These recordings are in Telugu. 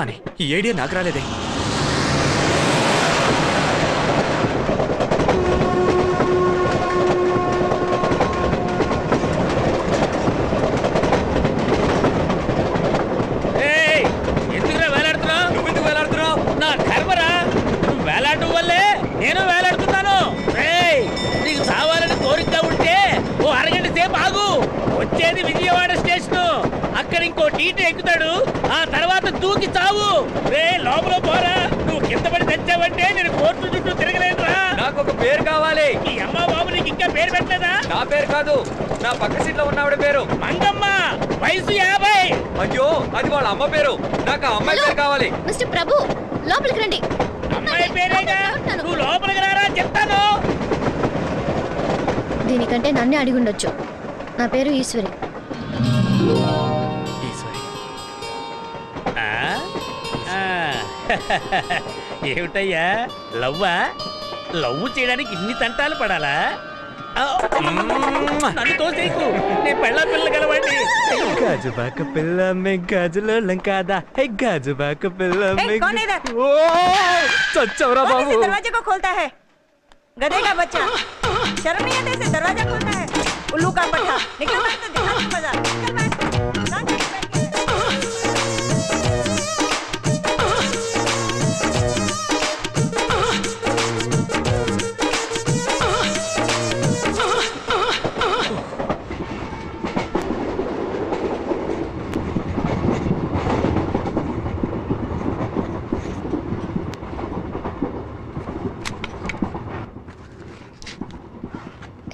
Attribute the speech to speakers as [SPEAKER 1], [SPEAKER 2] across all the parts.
[SPEAKER 1] అని ఈ ఐడియా నాకు రాలేదే.
[SPEAKER 2] ఎందుకురా వేలాడుతున్నావు? నువ్వెందుకు వేలాడుతున్నావు? నా కర్మరా, నువ్వు వేలాడటం వల్లే నేను వేలాడుతున్నాను. నీకు చావాలని కోరిక ఉంటే ఓ అరగంట సేపు ఆగు. వచ్చేది విజయవాడ స్టేషన్. అక్కడ ఇంకో టీటీ ఎక్కుతాడు, ఆ తర్వాత దూకి చావు. లోపల పోరా, నువ్వు కింద పడి తెచ్చావంటే నేను కోర్టు చుట్టూ తిరగలేదురా.
[SPEAKER 3] నాకు ఒక పేరు కావాలి.
[SPEAKER 2] ఈ అమ్మ బాబు నీకు ఇంకా పేరు పెట్టలేదా?
[SPEAKER 3] నా పేరు కాదు, నా పక్క సీట్ లో ఉన్నవాడి పేరు.
[SPEAKER 2] మంగమ్మ, వయసు 50.
[SPEAKER 3] అయ్యో, అది వాళ్ళ అమ్మ పేరు. నాకు ఆ అమ్మాయి పేరు కావాలి.
[SPEAKER 4] మిస్టర్ ప్రభు, లోపలికి రండి.
[SPEAKER 2] అమ్మాయి పేరేగా, నువ్వు లోపలికి రారా చెప్తాను.
[SPEAKER 4] దీనికంటే నన్నే అడిగి ఉండొచ్చు. నా పేరు ఈశ్వరి.
[SPEAKER 2] ఏమిటయ్యా, లవ్వా? లవ్ చేయడానికి ఇన్ని తంటాలు పడాలా? నన్ను తోసేకు, నీ పెళ్ళ పిల్ల గలవండి.
[SPEAKER 1] గాజుబాక పిల్ల మే గాజులోళ్ళం కాదా? గాజుబాక పిల్ల చచ్చవరా బాబు.
[SPEAKER 5] दरवाजे को खोलता है गधे का बच्चा। शर्म नहीं आती? दरवाजा खोलता है उल्लू का पट्टा। निकल बैठ, तो दिखा दे मजा। चल बैठ।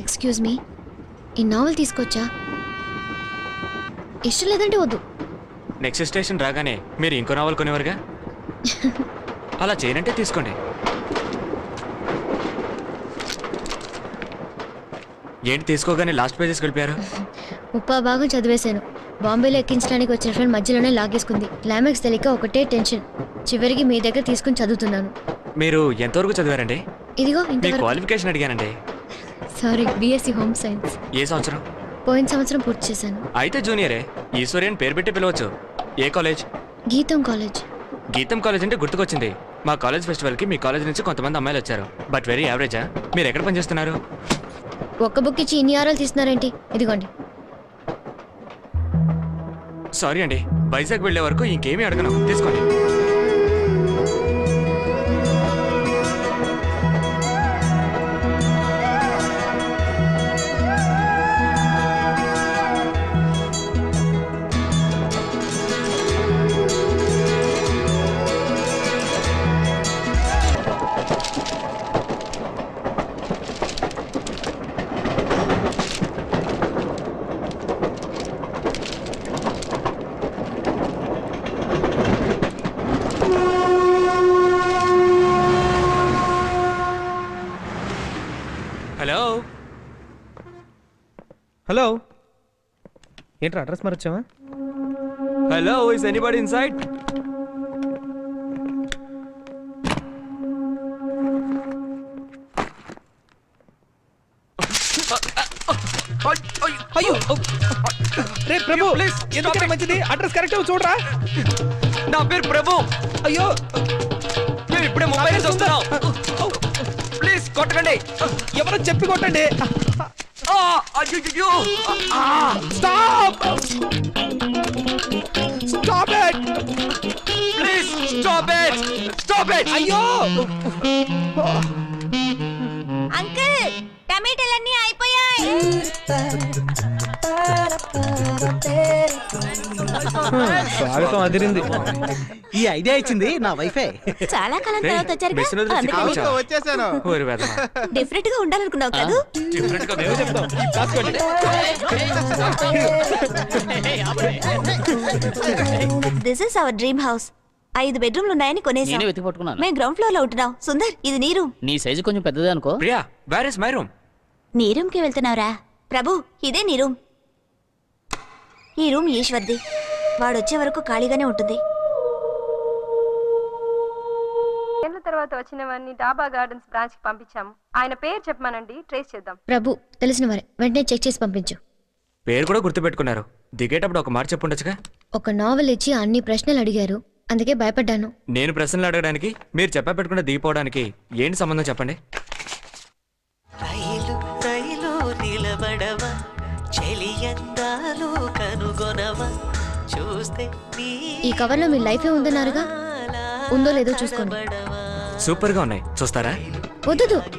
[SPEAKER 4] ఎక్స్క్యూజ్ మీ, ఈ నావెల్ తీసుకొచ్చా? ఇష్టం లేదంటే వద్దు.
[SPEAKER 1] నెక్స్ట్ స్టేషన్ రాగానే మీరు ఇంకో నావల్ కొనేవారుగా. అలా చేయనంటే తీసుకోండి. ఏంటి తీసుకోగానే లాస్ట్ పేజెస్కి వెళ్ళిపోయారు?
[SPEAKER 4] ముప్పా భాగం చదివేశాను. బాంబేలో ఎక్కించడానికి వచ్చిన ఫ్రెండ్ మధ్యలోనే లాగేసుకుంది. క్లైమాక్స్ తెలియక ఒకటే టెన్షన్. చివరికి మీ దగ్గర తీసుకుని చదువుతున్నాను.
[SPEAKER 1] మీరు ఎంతవరకు చదివారండి?
[SPEAKER 4] ఇదిగో
[SPEAKER 1] మీ క్వాలిఫికేషన్ అడిగానండి.
[SPEAKER 4] Sorry, BSc home science.
[SPEAKER 1] ఏ సంవత్సరం?
[SPEAKER 4] పోయిన సంవత్సరం పూర్తి చేశాను.
[SPEAKER 1] అయితే జూనియరే. ఈశ్వరి అని పేరు పెట్టి పిలవచ్చు. ఏ కాలేజ్?
[SPEAKER 4] గీతం కాలేజ్.
[SPEAKER 1] గీతం కాలేజ్ అంటే గుర్తుకొచ్చింది. మా కాలేజ్ ఫెస్టివల్కి మీ కాలేజ్ నుంచి కొంతమంది అమ్మాయిలు వచ్చారు. బట్ వెరీ యావరేజా? మీరు ఎక్కడ పనిచేస్తున్నారు?
[SPEAKER 4] ఒక్క బుక్ ఇచ్చి ఇన్ని ఆరాలు తీస్తున్నారేంటి? ఇదిగోండి.
[SPEAKER 1] సారీ అండి, వైజాగ్ వెళ్లే వరకు ఇంకేమీ అడగను. తీసుకోండి. హలో
[SPEAKER 6] హలో, ఏంట్రా అడ్రస్ మరొచ్చావా?
[SPEAKER 1] Hello, is anybody inside?
[SPEAKER 6] అయ్యో రే ప్రభు, ప్లీజ్ ఎందుకంటే మంచిది అడ్రస్ కరెక్ట్ చూడరా.
[SPEAKER 3] నా పేరు ప్రభు.
[SPEAKER 6] అయ్యో,
[SPEAKER 3] మేము ఇప్పుడే ముంబై నుంచి వస్తున్నాం. ప్లీజ్ కొట్టకండి.
[SPEAKER 6] ఎవరో చెప్పి కొట్టండి.
[SPEAKER 3] Stop
[SPEAKER 6] stop it,
[SPEAKER 3] please stop it, stop it.
[SPEAKER 6] అయ్యో
[SPEAKER 5] అంకుల్, టమాటాలన్నీ అయిపోయాయి.
[SPEAKER 6] స్వాగతం అదిరింది.
[SPEAKER 7] ఈ ఐడియా ఇచ్చింది నా వైఫే.
[SPEAKER 5] చాలా కాలం తర్వాత వచ్చారు. డిఫరెంట్ గా ఉండాలనుకున్నావు కదా. This is our dream house. 5 బెడ్రూమ్లు ఉన్నాయని కొనేసాం. మేము గ్రౌండ్ ఫ్లోర్ లో ఉంటున్నాం. సుందర్, ఇది నీ రూమ్.
[SPEAKER 7] నీ సైజు కొంచెం పెద్దదే అనుకో.
[SPEAKER 1] Priya, where is my room?
[SPEAKER 5] నీ రూమ్ కి వెళ్తున్నావురా? ప్రభు, ఇదే నీ రూమ్. ఈ రూమ్ ఈశ్వర్ది. వాడు వచ్చే వరకు ఖాళీగానే ఉంటుంది.
[SPEAKER 8] తర్వాత వచ్చినవన్నీ డాబా గార్డెన్స్ బ్రాంచ్ కి పంపించాము. ఆయన పేరు చెప్పమానండి, ట్రేస్ చేద్దాం.
[SPEAKER 4] ప్రభు తెలిసిన వారే, వెంటనే చెక్ చేసి పంపించు.
[SPEAKER 1] పేరు కూడా గుర్తుపెట్టుకున్నారు. దిగేటప్పుడు ఒక మాట చెప్పుండొచ్చుగా.
[SPEAKER 4] ఒక నావెల్ ఇచ్చి అన్ని ప్రశ్నలు అడిగారు, అందుకే భయపడ్డాను.
[SPEAKER 1] నేను ప్రశ్నలు అడగడానికి మీరు చెప్పా పెట్టుకున్న దిగిపోవడానికి ఏంటి సంబంధం చెప్పండి?
[SPEAKER 9] రైలు రైలు నిలబడవా, చెలియందాలు కనుగొనవా, చూస్తే
[SPEAKER 4] ఈ కవర్లో మీ లైఫే ఉందన్నారుగా, ఉందో లేదో చూసుకోండి.
[SPEAKER 1] సూపర్గా ఉన్నాయి, చూస్తారా?
[SPEAKER 4] వద్దు.